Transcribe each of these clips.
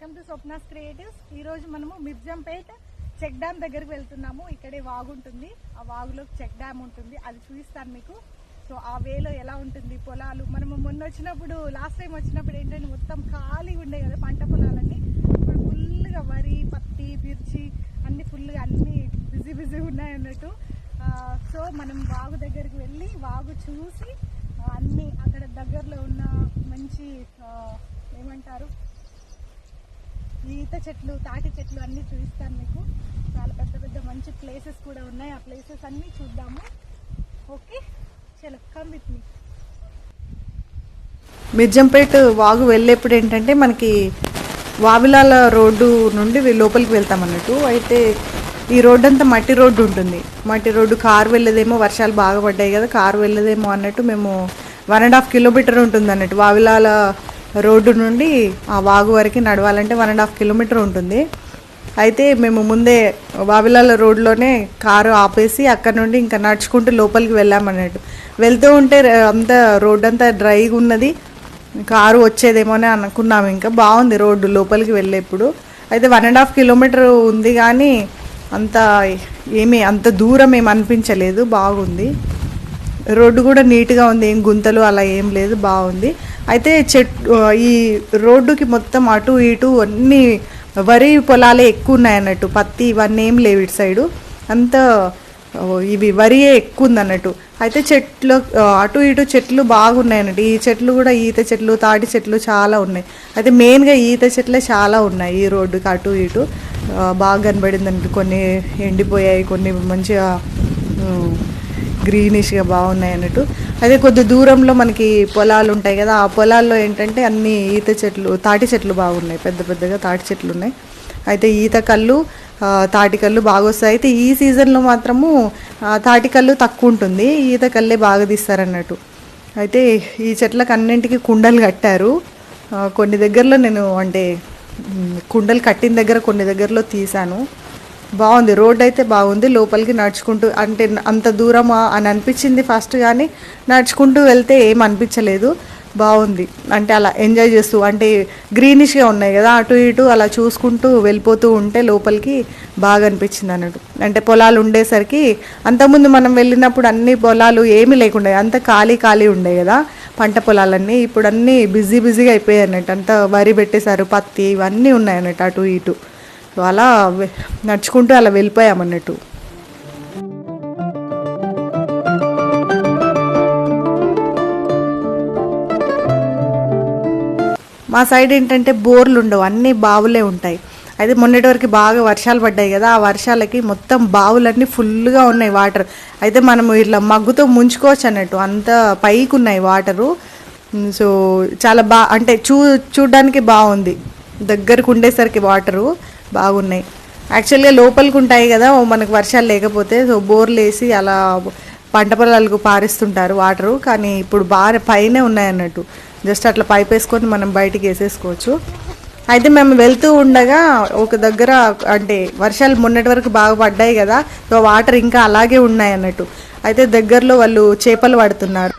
Welcome to Swapna's creatives. ఈ రోజు మనము మిర్జంపేట్ చెక్ డ్యామ్ దగ్గరికి వెళ్తున్నాము. ఇక్కడే వాగు ఉంటుంది, ఆ వాగులో చెక్ డ్యామ్ ఉంటుంది, అది చూపిస్తాను మీకు. సో ఆ వేలో ఎలా ఉంటుంది పొలాలు. మనము మొన్న వచ్చినప్పుడు లాస్ట్ టైం వచ్చినప్పుడు ఏంటంటే మొత్తం ఖాళీగా ఉండే కదా పంట పొలాలన్నీ. ఇప్పుడు ఫుల్గా వరి, పత్తి, మిర్చి అన్ని ఫుల్గా అన్ని బిజీ ఉన్నాయి అన్నట్టు. సో మనం వాగు దగ్గరికి వెళ్ళి వాగు చూసి అన్ని అక్కడ దగ్గరలో ఉన్న మంచి ఏమంటారు ఈత చెట్లు, తాటి చెట్లు అన్ని చూపిస్తాను మీకు. చాలా పెద్ద పెద్ద మంచి ప్లేసెస్ కూడా ఉన్నాయి, ఆ ప్లేసెస్ అన్ని చూద్దాము. ఓకే, చలో కమ్ విత్ మీ. మిర్జంపేట్ వాగు వెళ్ళేప్పుడు ఏంటంటే మనకి వావిలాల రోడ్డు నుండి లోపలికి వెళ్తాం అన్నట్టు. అయితే ఈ రోడ్డు అంతా మట్టి రోడ్డు ఉంటుంది. మట్టి రోడ్డు, కారు వెళ్ళేదేమో, వర్షాలు బాగా పడ్డాయి కదా కారు వెళ్ళేదేమో అన్నట్టు మేము 1.5 కిలోమీటర్ ఉంటుంది అన్నట్టు. వావిలాల రోడ్డు నుండి ఆ వాగు వరకు నడవాలంటే 1.5 కిలోమీటర్ ఉంటుంది. అయితే మేము ముందే వావిలాల రోడ్లోనే కారు ఆపేసి అక్కడ నుండి ఇంకా నడుచుకుంటూ లోపలికి వెళ్ళామన్నట్టు. వెళ్తూ ఉంటే అంతా రోడ్డు అంతా డ్రైగా ఉన్నది, కారు వచ్చేదేమో అని అనుకున్నాము. ఇంకా బాగుంది రోడ్డు లోపలికి వెళ్ళేప్పుడు. అయితే 1.5 కిలోమీటర్ ఉంది కానీ అంత దూరం ఏమి అనిపించలేదు, బాగుంది. రోడ్డు కూడా నీట్గా ఉంది, ఏం గుంతలు అలా ఏం లేదు, బాగుంది. అయితే ఈ రోడ్డుకి మొత్తం అటు ఇటు అన్ని వరి పొలాలే ఎక్కువ ఉన్నాయి అన్నట్టు. పత్తి ఇవన్నీ ఏం లేవు ఇటు సైడు, అంతా ఇవి వరియే ఎక్కువ ఉంది అన్నట్టు. అయితే చెట్లు అటు ఇటు చెట్లు బాగున్నాయి అన్నట్టు. ఈ చెట్లు కూడా ఈత చెట్లు, తాటి చెట్లు చాలా ఉన్నాయి. అయితే మెయిన్గా ఈత చెట్లే చాలా ఉన్నాయి ఈ రోడ్డుకి అటు ఇటు. బాగా కనబడింది అన్నట్టు. కొన్ని ఎండిపోయాయి, కొన్ని మంచిగా గ్రీనిష్గా బాగున్నాయి అన్నట్టు. అయితే కొద్ది దూరంలో మనకి పొలాలు ఉంటాయి కదా, ఆ పొలాల్లో ఏంటంటే అన్ని ఈత చెట్లు, తాటి చెట్లు బాగున్నాయి, పెద్ద పెద్దగా తాటి చెట్లు ఉన్నాయి. అయితే ఈత కళ్ళు, తాటి కళ్ళు బాగా వస్తాయి. అయితే ఈ సీజన్లో మాత్రము తాటి కళ్ళు తక్కువ ఉంటుంది, ఈత కళ్ళే బాగా తీస్తారన్నట్టు. అయితే ఈ చెట్లకు అన్నింటికి కుండలు కట్టారు. కొన్ని దగ్గరలో నేను కుండలు కట్టిన దగ్గర కొన్ని దగ్గరలో తీశాను. బాగుంది రోడ్ అయితే బాగుంది. లోపలికి నడుచుకుంటూ అంత దూరమా అని అనిపించింది ఫస్ట్, కానీ నడుచుకుంటూ వెళ్తే ఏం అనిపించలేదు, బాగుంది. అలా ఎంజాయ్ చేస్తూ గ్రీనిష్గా ఉన్నాయి కదా అటు ఇటు అలా చూసుకుంటూ వెళ్ళిపోతూ ఉంటే లోపలికి బాగా అనిపించింది అన్నట్టు. పొలాలు ఉండేసరికి అంతకుముందు మనం వెళ్ళినప్పుడు అన్ని పొలాలు ఏమీ లేకుండా అంత ఖాళీ ఉండే కదా పంట పొలాలన్నీ. ఇప్పుడు అన్నీ బిజీగా అయిపోయాయి అన్నట్టు. అంతా వరి పెట్టేశారు, పత్తి ఇవన్నీ ఉన్నాయి అన్నట్టు అటు ఇటు. అలా నడుచుకుంటూ అలా వెళ్ళిపోయామన్నట్టు. మా సైడ్ ఏంటంటే బోర్లు ఉండవు, అన్నీ బావులే ఉంటాయి. అయితే మొన్నటి వరకు బాగా వర్షాలు పడ్డాయి కదా, ఆ వర్షాలకి మొత్తం బావులన్నీ ఫుల్గా ఉన్నాయి వాటర్. అయితే మనము ఇట్లా మగ్గుతో ముంచుకోవచ్చు అన్నట్టు, అంత పైకి ఉన్నాయి వాటరు. సో చాలా చూడడానికి బాగుంది. దగ్గరకు ఉండేసరికి వాటరు బాగున్నాయి. యాక్చువల్గా లోపలికి ఉంటాయి కదా మనకు వర్షాలు లేకపోతే, సో బోర్లు వేసి అలా పంట పొలాలకు పారిస్తుంటారు వాటరు. కానీ ఇప్పుడు బాగా పైనే ఉన్నాయన్నట్టు, జస్ట్ అట్లా పైప్ వేసుకొని మనం బయటికి వేసేసుకోవచ్చు. అయితే మేము వెళ్తూ ఉండగా ఒక దగ్గర వర్షాలు మొన్నటి వరకు బాగా పడ్డాయి కదా, సో వాటర్ ఇంకా అలాగే ఉన్నాయి అన్నట్టు. అయితే దగ్గరలో వాళ్ళు చేపలు పడుతున్నారు.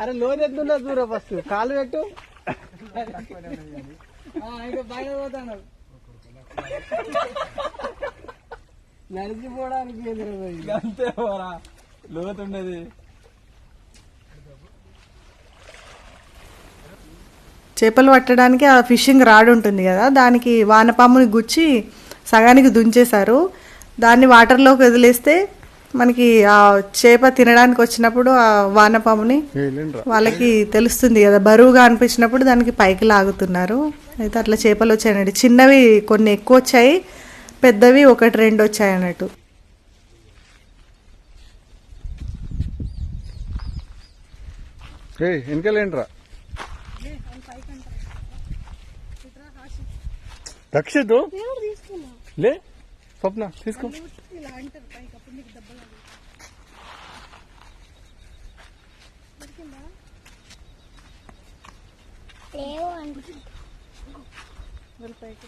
అరే లోన్ ఎత్తున్నా దూరం ఫస్ట్ కాలు పెట్టు. ఇంకా బయట పోతాను నడిచిపోవడానికి అంతే లోతుండేది. చేపలు పట్టడానికి ఆ ఫిషింగ్ రాడ్ ఉంటుంది కదా, దానికి వానపాముని గుచ్చి సగానికి దుంచేశారు. దాన్ని వాటర్లోకి వదిలేస్తే మనకి ఆ చేప తినడానికి వచ్చినప్పుడు ఆ వానపాముని వాళ్ళకి తెలుస్తుంది కదా, బరువుగా అనిపించినప్పుడు దానికి పైకి లాగుతున్నారు. అయితే అట్లా చేపలు వచ్చాయండి. చిన్నవి కొన్ని ఎక్కువ వచ్చాయి, పెద్దవి 1-2 వచ్చాయి అన్నట్టు. వెనకాలేంట్రా రక్షిత్ లే స్వప్న తీసుకో. ఇలా అంటారు పైకి, అప్పుడు నీకు దెబ్బలు పైకి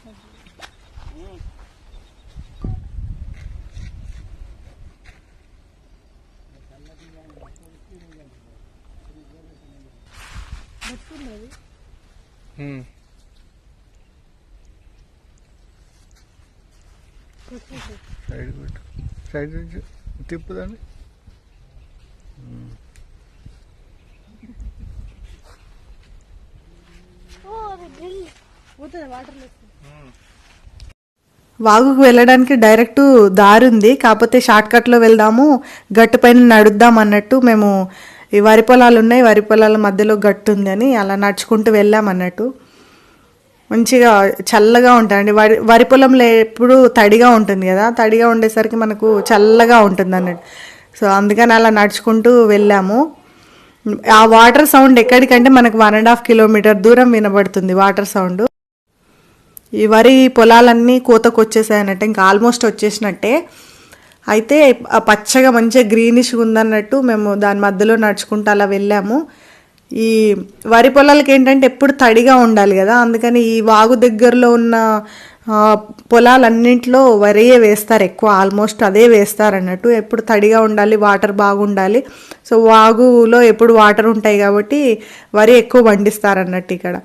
బతుకున్నది. సైడ్ పెట్టు, సైడ్ నుంచి తిప్పుదాన్ని. పోతుంది వాటర్లో. వాగుకు వెళ్ళడానికి డైరెక్ట్ దారి ఉంది, కాకపోతే షార్ట్ కట్లో వెళ్దాము, గట్టు పైన నడుద్దాం అన్నట్టు మేము. ఈ వరి పొలాలు ఉన్నాయి, వరి పొలాల మధ్యలో గట్టు ఉంది అని అలా నడుచుకుంటూ వెళ్ళాం అన్నట్టు. మంచిగా చల్లగా ఉంటాయండి. వరి పొలంలో ఎప్పుడు తడిగా ఉంటుంది కదా, తడిగా ఉండేసరికి మనకు చల్లగా ఉంటుంది అన్నట్టు. సో అందుకని అలా నడుచుకుంటూ వెళ్ళాము. ఆ వాటర్ సౌండ్ ఎక్కడికంటే మనకు 1.5 కిలోమీటర్ దూరం వినబడుతుంది వాటర్ సౌండ్. ఈ వరి పొలాలన్నీ కోతకు వచ్చేసాయి అన్నట్టు, ఇంకా ఆల్మోస్ట్ వచ్చేసినట్టే. అయితే పచ్చగా మంచిగా గ్రీనిష్గా ఉందన్నట్టు మేము దాని మధ్యలో నడుచుకుంటూ అలా వెళ్ళాము. ఈ వరి పొలాలకి ఏంటంటే ఎప్పుడు తడిగా ఉండాలి కదా, అందుకని ఈ వాగు దగ్గరలో ఉన్న పొలాలన్నింటిలో వరియే వేస్తారు ఎక్కువ, ఆల్మోస్ట్ అదే వేస్తారు అన్నట్టు. ఎప్పుడు తడిగా ఉండాలి, వాటర్ బాగుండాలి. సో వాగులో ఎప్పుడు వాటర్ ఉంటాయి కాబట్టి వరి ఎక్కువ పండిస్తారు అన్నట్టు ఇక్కడ.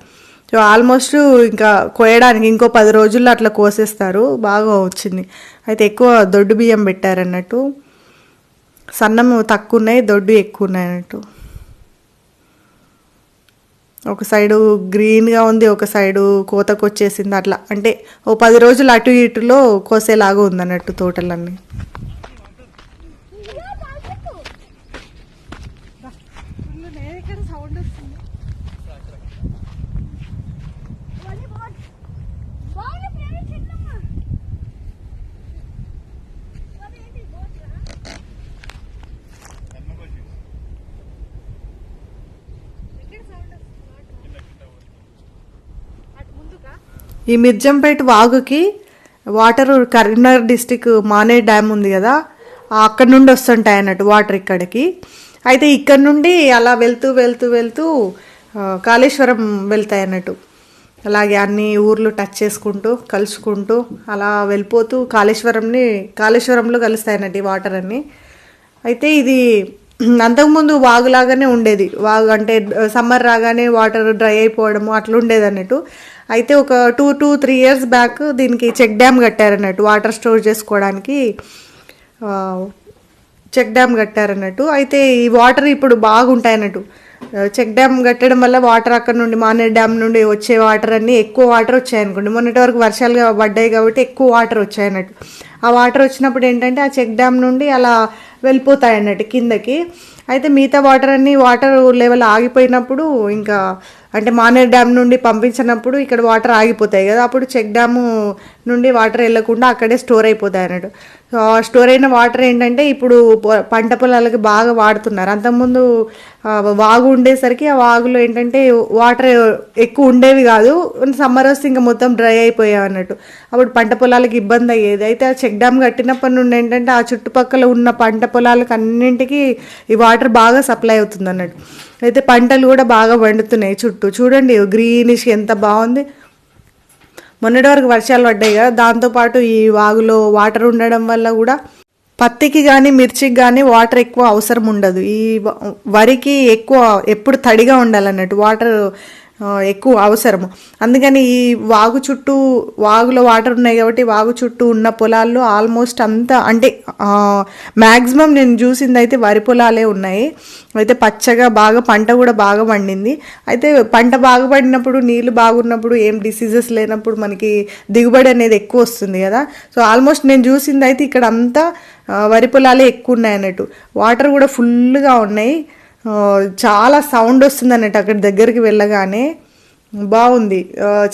సో ఆల్మోస్ట్ ఇంకా కోయడానికి ఇంకో 10 రోజుల్లో అట్లా కోసేస్తారు. బాగా వచ్చింది. అయితే ఎక్కువ దొడ్డు బియ్యం పెట్టారన్నట్టు, సన్నము తక్కువ ఉన్నాయి, దొడ్డు ఎక్కువ ఉన్నాయి అన్నట్టు. ఒక సైడు గ్రీన్గా ఉంది, ఒక సైడు కోతకు వచ్చేసింది. అట్లా అంటే ఓ 10 రోజులు అటు ఇటులో కోసేలాగా ఉందన్నట్టు తోటలన్నీ. సౌండ్ వస్తుంది. ఈ మిర్జంపేట వాగుకి water Karimnagar district Maner dam ఉంది కదా, అక్కడ నుండి వస్తుంటాయి అన్నట్టు వాటర్ ఇక్కడికి. అయితే ఇక్కడ నుండి అలా వెళ్తూ వెళ్తూ వెళ్తూ కాళేశ్వరం వెళ్తాయి అన్నట్టు. అలాగే అన్ని ఊర్లు టచ్ చేసుకుంటూ కలుసుకుంటూ అలా వెళ్ళిపోతూ కాళేశ్వరంలో కలుస్తాయి అన్నట్టు ఈ వాటర్ అన్నీ. అయితే ఇది అంతకుముందు వాగులాగానే ఉండేది. వాగు అంటే సమ్మర్ రాగానే వాటర్ డ్రై అయిపోవడము అట్లా ఉండేది అన్నట్టు. అయితే ఒక 2-3 years బ్యాక్ దీనికి చెక్ డ్యామ్ కట్టారన్నట్టు, వాటర్ స్టోర్ చేసుకోవడానికి చెక్ డ్యామ్ కట్టారన్నట్టు. అయితే ఈ వాటర్ ఇప్పుడు బాగుంటాయి అన్నట్టు. చెక్ డ్యామ్ కట్టడం వల్ల వాటర్ అక్కడ నుండి మానేర్ డ్యామ్ నుండి వచ్చే వాటర్ అన్నీ ఎక్కువ వాటర్ వచ్చాయనుకోండి. మొన్నటి వరకు వర్షాలు పడ్డాయి కాబట్టి ఎక్కువ వాటర్ వచ్చాయన్నట్టు. ఆ వాటర్ వచ్చినప్పుడు ఏంటంటే ఆ చెక్ డ్యామ్ నుండి అలా వెళ్ళిపోతాయి అన్నట్టు కిందకి. అయితే మిగతా వాటర్ లెవెల్ ఆగిపోయినప్పుడు ఇంకా అంటే మానేర్ డ్యామ్ నుండి పంపించినప్పుడు ఇక్కడ వాటర్ ఆగిపోతాయి కదా, అప్పుడు చెక్ డ్యాము నుండి వాటర్ వెళ్ళకుండా అక్కడే స్టోర్ అయిపోతాయి అన్నట్టు. స్టోర్ అయిన వాటర్ ఏంటంటే ఇప్పుడు పంట పొలాలకి బాగా వాడుతున్నారు. అంతకుముందు వాగు ఉండేసరికి ఆ వాగులో ఏంటంటే వాటర్ ఎక్కువ ఉండేవి కాదు, సమ్మర్ వస్తే ఇంకా మొత్తం డ్రై అయిపోయాయి అన్నట్టు. అప్పుడు పంట పొలాలకి ఇబ్బంది అయ్యేది. అయితే ఆ చెక్ డ్యామ్ కట్టినప్పటి నుండి ఏంటంటే ఆ చుట్టుపక్కల ఉన్న పంట పొలాలకు అన్నింటికి ఈ వాటర్ బాగా సప్లై అవుతుంది అన్నట్టు. అయితే పంటలు కూడా బాగా పండుతున్నాయి చుట్టూ. చూడండి గ్రీనిష్ ఎంత బాగుంది. మొన్నటి వరకు వర్షాలు పడ్డాయి కదా, దాంతోపాటు ఈ వాగులో వాటర్ ఉండడం వల్ల కూడా పత్తికి కానీ మిర్చికి కానీ వాటర్ ఎక్కువ అవసరం ఉండదు. ఈ వరికి ఎక్కువ ఎప్పుడు తడిగా ఉండాలన్నట్టు, వాటర్ ఎక్కువ అవసరము. అందుకని ఈ వాగులో వాటర్ ఉన్నాయి కాబట్టి వాగు చుట్టూ ఉన్న పొలాల్లో ఆల్మోస్ట్ అంతా అంటే మ్యాక్సిమం నేను చూసింది అయితే వరి పొలాలే ఉన్నాయి. అయితే పచ్చగా బాగా పంట కూడా బాగా పండింది. అయితే పంట బాగా పండినప్పుడు నీళ్లు బాగున్నప్పుడు ఏం డిసీజెస్ లేనప్పుడు మనకి దిగుబడి అనేది ఎక్కువ వస్తుంది కదా. సో ఆల్మోస్ట్ నేను చూసింది అయితే ఇక్కడ అంతా వరి పొలాలే ఎక్కువ ఉన్నాయి అన్నట్టు. వాటర్ కూడా ఫుల్గా ఉన్నాయి. చాలా సౌండ్ వస్తుంది అన్నట్టు అక్కడ దగ్గరికి వెళ్ళగానే. బాగుంది,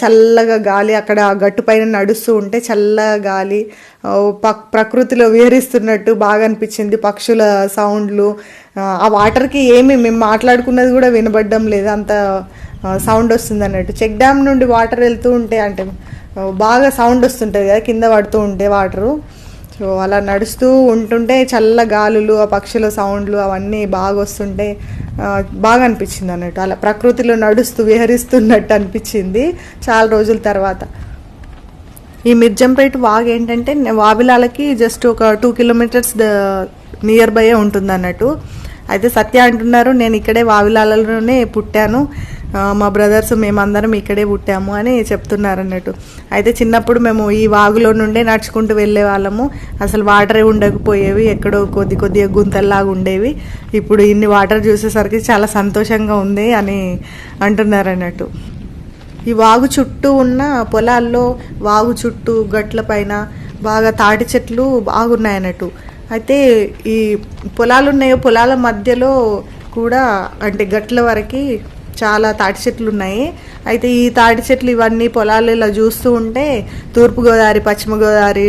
చల్లగా గాలి, అక్కడ గట్టు పైన నడుస్తూ ఉంటే చల్లగా గాలి, ప్రకృతిలో విహరిస్తున్నట్టు బాగా అనిపించింది. పక్షుల సౌండ్లు, ఆ వాటర్కి మేము మాట్లాడుకున్నది కూడా వినబడడం లేదు, అంత సౌండ్ వస్తుంది అన్నట్టు. చెక్ డ్యామ్ నుండి వాటర్ వెళ్తూ ఉంటే అంటే బాగా సౌండ్ వస్తుంటుంది కదా కింద పడుతూ ఉంటే వాటరు. సో అలా నడుస్తూ ఉంటుంటే చల్ల గాలులు, ఆ పక్షుల సౌండ్లు అవన్నీ బాగా వస్తుంటే బాగా అనిపించింది అన్నట్టు. అలా ప్రకృతిలో నడుస్తూ విహరిస్తున్నట్టు అనిపించింది చాలా రోజుల తర్వాత. ఈ మిర్జంపేట వాగు ఏంటంటే వావిలాలకి జస్ట్ ఒక 2 కిలోమీటర్స్ నియర్ బై ఉంటుంది అన్నట్టు. అయితే సత్య అంటున్నారు నేను ఇక్కడే వావిలాలలోనే పుట్టాను, మా బ్రదర్స్ మేమందరం ఇక్కడే పుట్టాము అని చెప్తున్నారు అన్నట్టు. అయితే చిన్నప్పుడు మేము ఈ వాగులో నుండే నడుచుకుంటూ వెళ్ళే వాళ్ళము, అసలు వాటరే ఉండకపోయేవి, ఎక్కడో కొద్దిగా గుంతల్లాగా ఉండేవి. ఇప్పుడు ఇన్ని వాటర్ చూసేసరికి చాలా సంతోషంగా ఉంది అని అంటున్నారు అన్నట్టు. ఈ వాగు చుట్టూ ఉన్న పొలాల్లో, వాగు చుట్టూ గట్ల పైన బాగా తాటి చెట్లు బాగున్నాయి అన్నట్టు. అయితే ఈ పొలాలు ఉన్నాయో పొలాల మధ్యలో కూడా అంటే గట్ల వరకు చాలా తాటి చెట్లు ఉన్నాయి. అయితే ఈ తాటి చెట్లు ఇవన్నీ పొలాలు ఇలా చూస్తూ ఉంటే తూర్పుగోదావరి, పశ్చిమ గోదావరి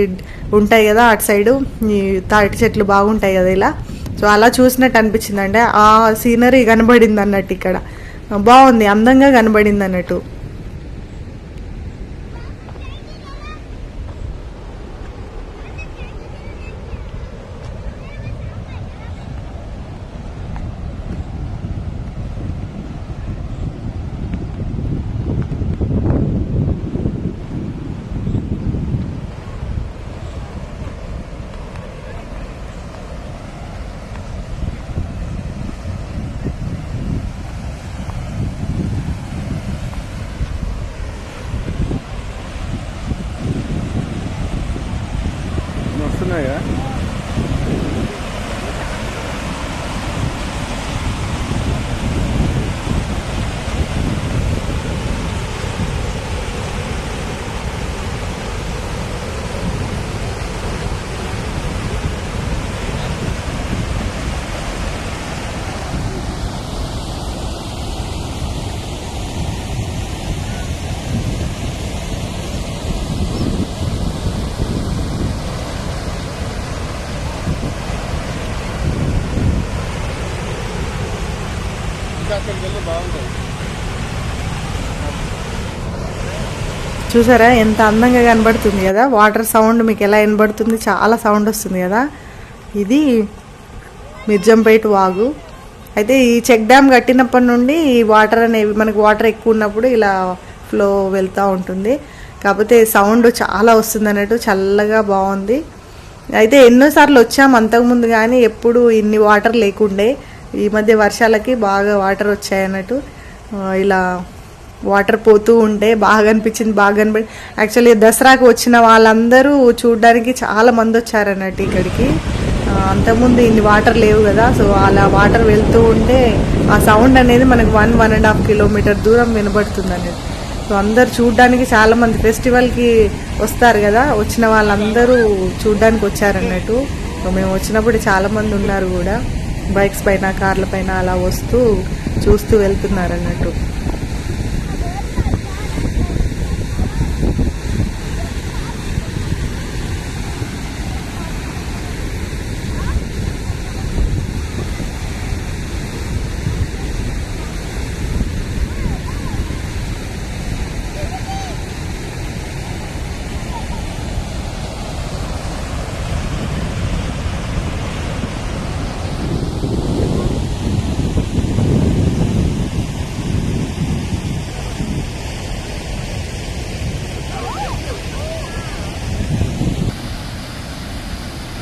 ఉంటాయి కదా, అటు సైడు ఈ తాటి చెట్లు బాగుంటాయి కదా ఇలా. సో అలా చూసినట్టు అనిపించింది, అంటే ఆ సీనరీ కనబడింది అన్నట్టు. ఇక్కడ బాగుంది, అందంగా కనబడింది అన్నట్టు. వస్తున్నాయా? చూసారా ఎంత అందంగా కనబడుతుంది కదా. వాటర్ సౌండ్ మీకు ఎలా వినబడుతుంది, చాలా సౌండ్ వస్తుంది కదా. ఇది మిర్జంపేట వాగు. అయితే ఈ చెక్ డ్యామ్ కట్టినప్పటి నుండి ఈ వాటర్ అనేవి మనకు వాటర్ ఎక్కువ ఉన్నప్పుడు ఇలా ఫ్లో వెళ్తూ ఉంటుంది. కాకపోతే సౌండ్ చాలా వస్తుంది అన్నట్టు, చల్లగా బాగుంది. అయితే ఎన్నోసార్లు వచ్చాము అంతకుముందు, కానీ ఎప్పుడు ఇన్ని వాటర్ లేకుండే. ఈ మధ్య వర్షాలకి బాగా వాటర్ వచ్చాయి అన్నట్టు. ఇలా వాటర్ పోతూ ఉంటే బాగా అనిపించింది, బాగా కనబడి. యాక్చువల్లీ దసరాకు వచ్చిన వాళ్ళందరూ చూడడానికి చాలా మంది వచ్చారన్నట్టు ఇక్కడికి. అంతకుముందు ఇన్ని వాటర్ లేవు కదా. సో అలా వాటర్ వెళ్తూ ఉంటే ఆ సౌండ్ అనేది మనకు 1.5 కిలోమీటర్ దూరం వినబడుతుంది అన్నట్టు. సో అందరు చూడడానికి చాలా మంది ఫెస్టివల్కి వస్తారు కదా, వచ్చిన వాళ్ళందరూ చూడడానికి వచ్చారన్నట్టు. సో మేము వచ్చినప్పుడు చాలా మంది ఉన్నారు కూడా, బైక్స్ పైన, కార్ల పైన అలా వస్తూ చూస్తూ వెళ్తున్నారు అన్నట్టు.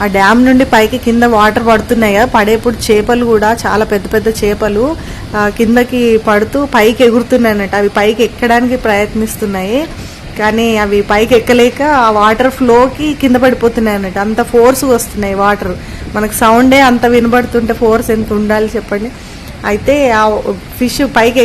ఆ డ్యామ్ నుండి పైకి కింద వాటర్ పడుతున్నాయి కదా, పడేప్పుడు చేపలు కూడా చాలా పెద్ద పెద్ద చేపలు కిందకి పడుతూ పైకి ఎగురుతున్నాయి అన్నట్టు. అవి పైకి ఎక్కడానికి ప్రయత్నిస్తున్నాయి, కానీ అవి పైకి ఎక్కలేక ఆ వాటర్ ఫ్లోకి కింద పడిపోతున్నాయి అన్నట్టు. అంత ఫోర్స్ వస్తున్నాయి వాటర్. మనకు సౌండే అంత వినబడుతుంటే ఫోర్స్ ఎంత ఉండాలి చెప్పండి. అయితే ఆ ఫిష్ పైకి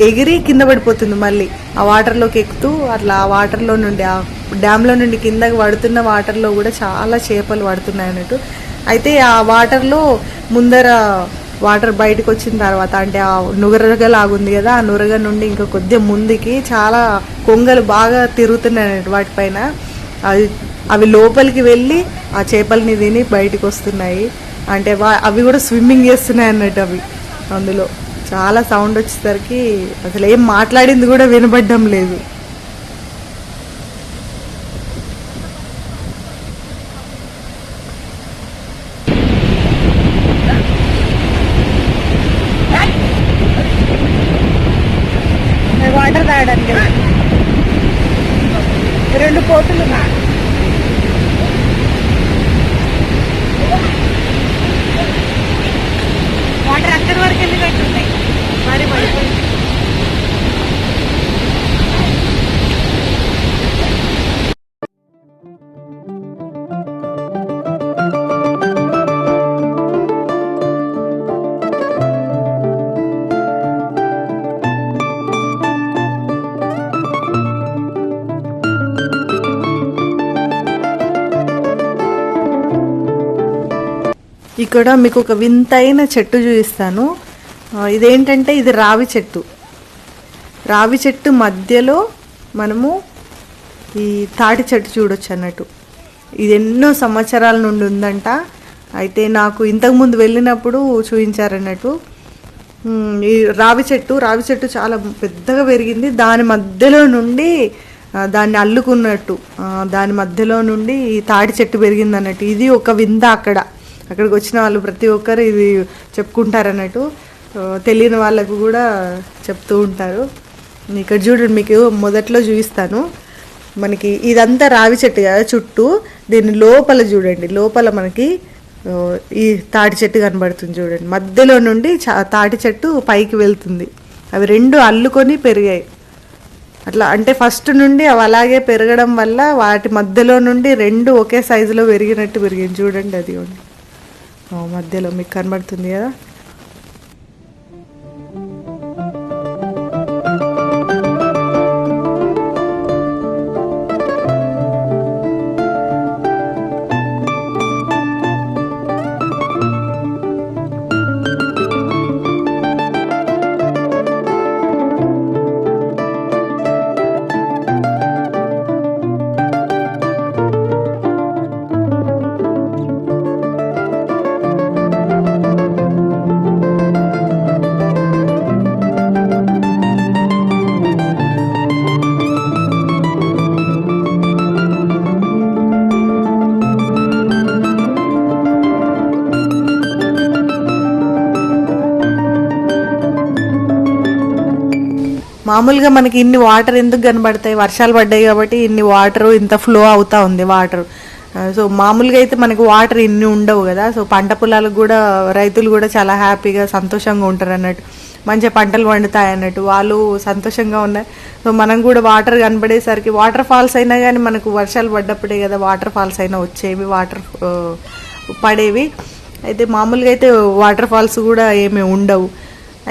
ఎగిరి కింద పడిపోతుంది, మళ్ళీ ఆ వాటర్లోకి ఎక్కుతూ అట్లా ఆ వాటర్లో నుండి, ఆ డ్యామ్లో నుండి కిందకి పడుతున్న వాటర్లో కూడా చాలా చేపలు పడుతున్నాయి అన్నట్టు. అయితే ఆ వాటర్లో ముందర వాటర్ బయటకు వచ్చిన తర్వాత, అంటే ఆ నురగలాగుంది కదా, ఆ నురగ నుండి ఇంకా కొద్దిగా ముందుకి చాలా కొంగలు బాగా తిరుగుతున్నాయి అన్నట్టు వాటిపైన. అవి లోపలికి వెళ్ళి ఆ చేపల్ని తిని బయటకు వస్తున్నాయి. అంటే అవి కూడా స్విమ్మింగ్ చేస్తున్నాయి అన్నట్టు. అవి అందులో చాలా సౌండ్ వచ్చేసరికి అసలు ఏం మాట్లాడింది కూడా వినబడ్డం లేదు. ఇక్కడ మీకు ఒక వింతైన చెట్టు చూపిస్తాను. ఇదేంటంటే ఇది రావి చెట్టు. రావి చెట్టు మధ్యలో మనము ఈ తాటి చెట్టు చూడొచ్చు అన్నట్టు. ఇది ఎన్నో సంవత్సరాల నుండి ఉందంట. అయితే నాకు ఇంతకుముందు వెళ్ళినప్పుడు చూపించారన్నట్టు. ఈ రావి చెట్టు చాలా పెద్దగా పెరిగింది. దాని మధ్యలో నుండి దాన్ని అల్లుకున్నట్టు దాని మధ్యలో నుండి ఈ తాటి చెట్టు పెరిగింది అన్నట్టు. ఇది ఒక వింత. అక్కడికి వచ్చిన వాళ్ళు ప్రతి ఒక్కరు ఇది చెప్పుకుంటారన్నట్టు. తెలియని వాళ్ళకు కూడా చెప్తూ ఉంటారు. ఇక్కడ చూడండి, మీకు మొదట్లో చూపిస్తాను. మనకి ఇదంతా రావి చెట్టు కదా చుట్టూ. దీని లోపల చూడండి, లోపల మనకి ఈ తాటి చెట్టు కనబడుతుంది చూడండి. మధ్యలో నుండి తాటి చెట్టు పైకి వెళ్తుంది. అవి రెండు అల్లుకొని పెరిగాయి. అట్లా అంటే ఫస్ట్ నుండి అవి అలాగే పెరగడం వల్ల వాటి మధ్యలో నుండి రెండు ఒకే సైజులో పెరిగినట్టు పెరిగింది చూడండి. అది మధ్యలో మీకు కనబడుతుంది కదా. మామూలుగా మనకి ఇన్ని వాటర్ ఎందుకు కనబడతాయి? వర్షాలు పడ్డాయి కాబట్టి ఇన్ని వాటర్ ఇంత ఫ్లో అవుతా ఉంది వాటర్. సో మామూలుగా అయితే మనకి వాటర్ ఇన్ని ఉండవు కదా. సో పంట పొలాలకు కూడా రైతులు కూడా చాలా హ్యాపీగా సంతోషంగా ఉంటారు అన్నట్టు. మంచిగా పంటలు పండుతాయి అన్నట్టు వాళ్ళు సంతోషంగా ఉన్నారు. సో మనం కూడా వాటర్ కనబడేసరికి వాటర్ ఫాల్స్ అయినా కానీ మనకు వర్షాలు పడ్డప్పుడే కదా వాటర్ ఫాల్స్ అయినా వచ్చేవి, వాటర్ పడేవి. అయితే మామూలుగా అయితే వాటర్ ఫాల్స్ కూడా ఏమీ ఉండవు.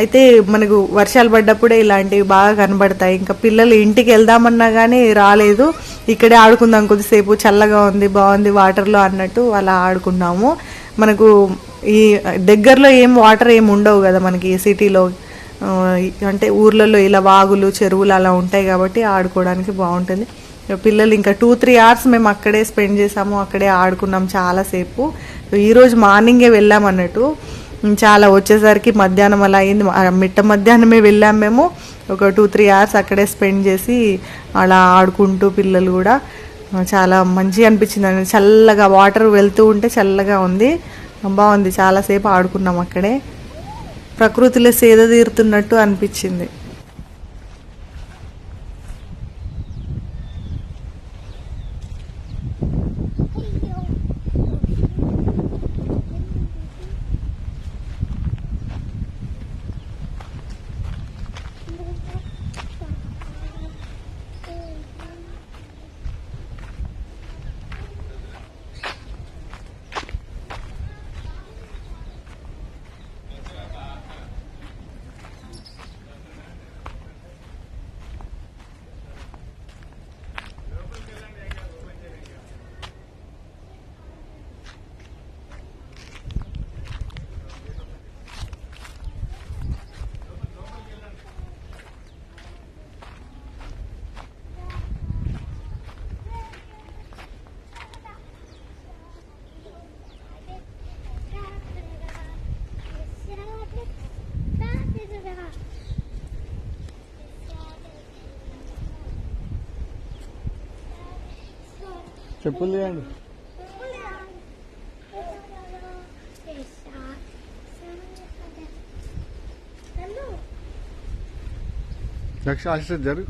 అయితే మనకు వర్షాలు పడ్డప్పుడే ఇలాంటివి బాగా కనబడతాయి. ఇంకా పిల్లలు ఇంటికి వెళ్దామన్నా కానీ రాలేదు, ఇక్కడే ఆడుకుందాం కొద్దిసేపు, చల్లగా ఉంది బాగుంది వాటర్లో అన్నట్టు అలా ఆడుకున్నాము. మనకు ఈ దగ్గరలో వాటర్ ఏమి ఉండవు కదా మనకి సిటీలో. అంటే ఊర్లలో ఇలా వాగులు చెరువులు అలా ఉంటాయి కాబట్టి ఆడుకోవడానికి బాగుంటుంది. పిల్లలు ఇంకా 2-3 hours మేము అక్కడే స్పెండ్ చేసాము, అక్కడే ఆడుకున్నాం చాలాసేపు. ఈరోజు మార్నింగే వెళ్ళామన్నట్టు. చాలా వచ్చేసరికి మధ్యాహ్నం అలా అయింది. మిట్ట మధ్యాహ్నమే వెళ్ళాం మేము. ఒక 2-3 hours అక్కడే స్పెండ్ చేసి అలా ఆడుకుంటూ పిల్లలు కూడా చాలా మంచిగా అనిపించింది. చల్లగా వాటర్ వెళ్తూ ఉంటే చల్లగా ఉంది, బాగుంది. చాలాసేపు ఆడుకున్నాం అక్కడే. ప్రకృతిలో సేద తీరుతున్నట్టు అనిపించింది. చెప్పులు తీయండి. లక్ష ఆశ జరుగు.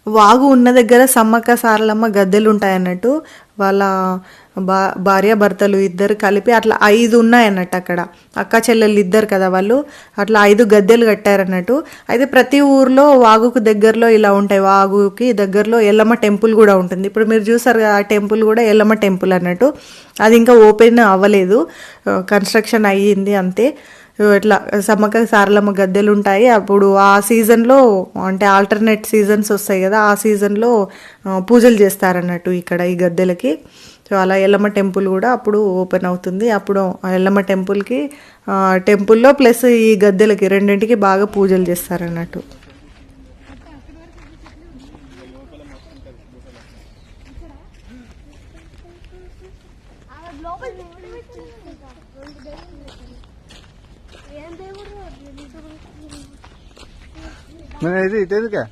వాగు ఉన్న దగ్గర సమ్మక్క సారలమ్మ గద్దెలు ఉంటాయన్నట్టు. వాళ్ళ భార్యాభర్తలు ఇద్దరు కలిపి అట్లా 5 ఉన్నాయన్నట్టు. అక్కడ అక్క చెల్లెళ్ళు ఇద్దరు కదా వాళ్ళు, అట్లా 5 గద్దెలు కట్టారన్నట్టు. అయితే ప్రతి ఊర్లో వాగుకు దగ్గరలో ఇలా ఉంటాయి. వాగుకి దగ్గరలో ఎల్లమ్మ టెంపుల్ కూడా ఉంటుంది. ఇప్పుడు మీరు చూసారు కదా, ఆ టెంపుల్ కూడా ఎల్లమ్మ టెంపుల్ అన్నట్టు. అది ఇంకా ఓపెన్ అవ్వలేదు, కన్స్ట్రక్షన్ అయ్యింది అంతే. ఇట్లా సమ్మక్క సారలమ్మ గద్దెలు ఉంటాయి. అప్పుడు ఆ సీజన్లో అంటే ఆల్టర్నేట్ సీజన్స్ వస్తాయి కదా, ఆ సీజన్లో పూజలు చేస్తారన్నట్టు ఇక్కడ ఈ గద్దెలకి. సో అలా ఎల్లమ్మ టెంపుల్ కూడా అప్పుడు ఓపెన్ అవుతుంది. అప్పుడు ఆ ఎల్లమ్మ టెంపుల్కి టెంపుల్లో ప్లస్ ఈ గద్దెలకి రెండింటికి బాగా పూజలు చేస్తారన్నట్టు. ఇది ఇటెందుకే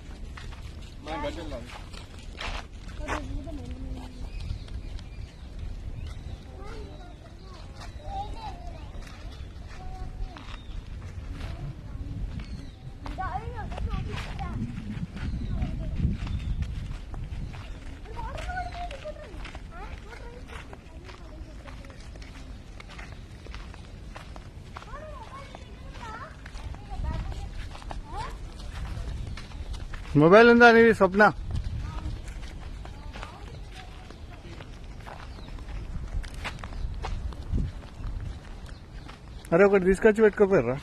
మొబైల్ ఉందా నీది స్వప్న? అరే ఒకటి తీసుకొచ్చి పెట్టుకోపోయారా?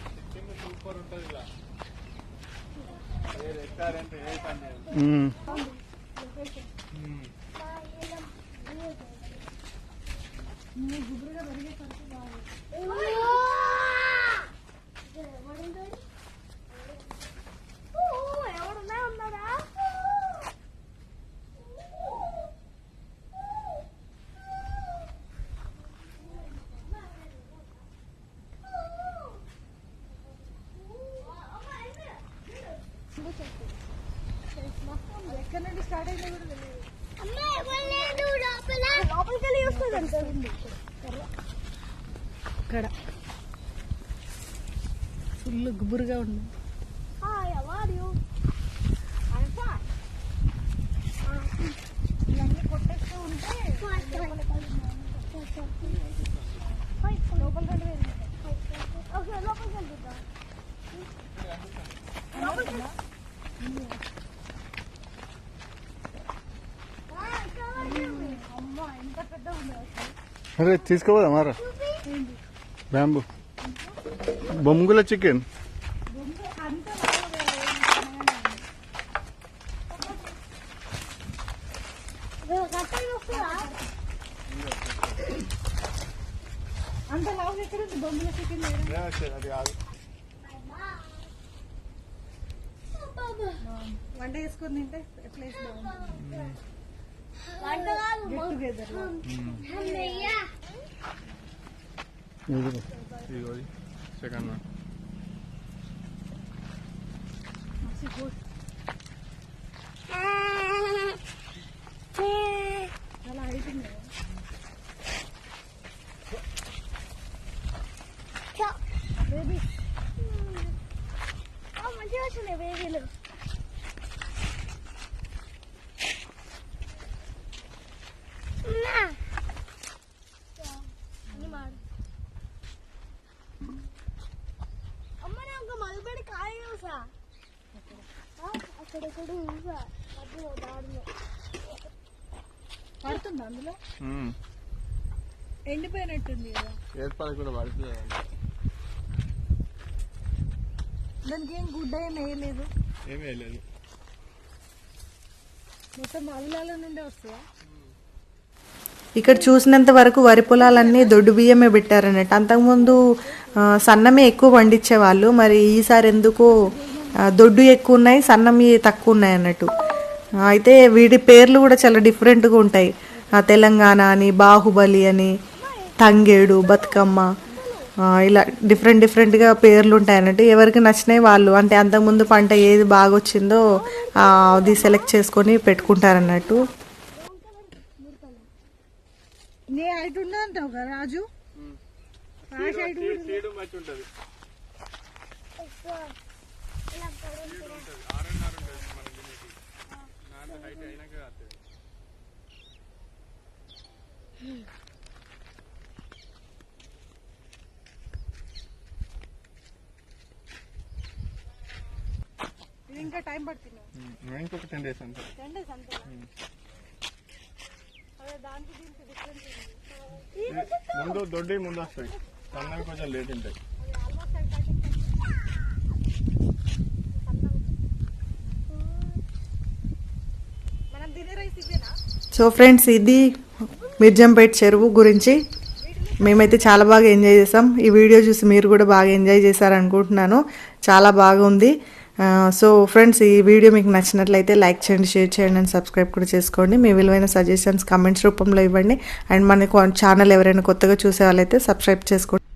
ఎక్కడ నుండి స్టార్ట్ అయిందో కూడా తెలియదు. లోపలికి వెళ్ళి వస్తుంది. ఇక్కడ ఫుల్ గుబురుగా ఉంది. ఇవన్నీ కొట్టేస్తూ ఉంటే లోపలికి వెళ్ళి అమ్మా ఎంత పెద్ద ఉంది అసలు. అరే తీసుకోపోదా మారా బ్యాంబు బొంగుల చికెన్. అంత లావు ఎక్కడ ఉంది బొమ్మల చికెన్? వంట చేసుకొని తింటే ప్లేస్ బాగుంటుంది. సెకండ్ చాలా అయిపోయింది. బేబీ మంచిగా వచ్చినాయి బేబీలు. అమ్మ ఒక మల్బడి కాయ చూసా. పడుతుంది అందులో ఎండిపోయినట్టుంది కదా ఏర్పాటు కూడా పడుతుంది దానికి ఏం గుడ్డ ఏం వేయలేదు ఏమీ వేయలేదు మొత్తం అవిలాల నుండే వస్తుందా ఇక్కడ చూసినంత వరకు వరి పొలాలన్నీ దొడ్డు బియ్యమే పెట్టారన్నట్టు. అంతకుముందు సన్నమే ఎక్కువ పండించేవాళ్ళు. మరి ఈసారి ఎందుకో దొడ్డు ఎక్కువ ఉన్నాయి, సన్నమి తక్కువ ఉన్నాయి అన్నట్టు. అయితే వీటి పేర్లు కూడా చాలా డిఫరెంట్గా ఉంటాయి. తెలంగాణ అని, బాహుబలి అని, తంగేడు, బతుకమ్మ, ఇలా డిఫరెంట్గా పేర్లు ఉంటాయి అన్నట్టు. ఎవరికి నచ్చినాయి వాళ్ళు, అంటే అంతకుముందు పంట ఏది బాగా వచ్చిందో అది సెలెక్ట్ చేసుకొని పెట్టుకుంటారన్నట్టు. నీ హైట్ ఉండదంటావు కదా రాజు ఇది ఇంకా టైం పడుతుంది ఇంకొక 10 days అంతే 10 days అంతే అదే దానికి దీనికి డిఫరెన్స్ ముందు దొడ్డి ముందు వస్తాయి, సన్నవి కొంచెం లేట్ ఉంటాయి. మనం తినే రైస్ ఇవేనా సో ఫ్రెండ్స్, ఇది మిర్జంపేట్ చెరువు గురించి మేమైతే చాలా బాగా ఎంజాయ్ చేసాం. ఈ వీడియో చూసి మీరు కూడా బాగా ఎంజాయ్ చేశారనుకుంటున్నాను. చాలా బాగుంది. సో ఫ్రెండ్స్, ఈ వీడియో మీకు నచ్చినట్లయితే లైక్ చేయండి, షేర్ చేయండి అండ్ సబ్స్క్రైబ్ కూడా చేసుకోండి. మీ విలువైన సజెషన్స్ కామెంట్స్ రూపంలో ఇవ్వండి. అండ్ మన ఛానల్ ఎవరైనా కొత్తగా చూసే వాళ్ళైతే సబ్స్క్రైబ్ చేసుకోండి.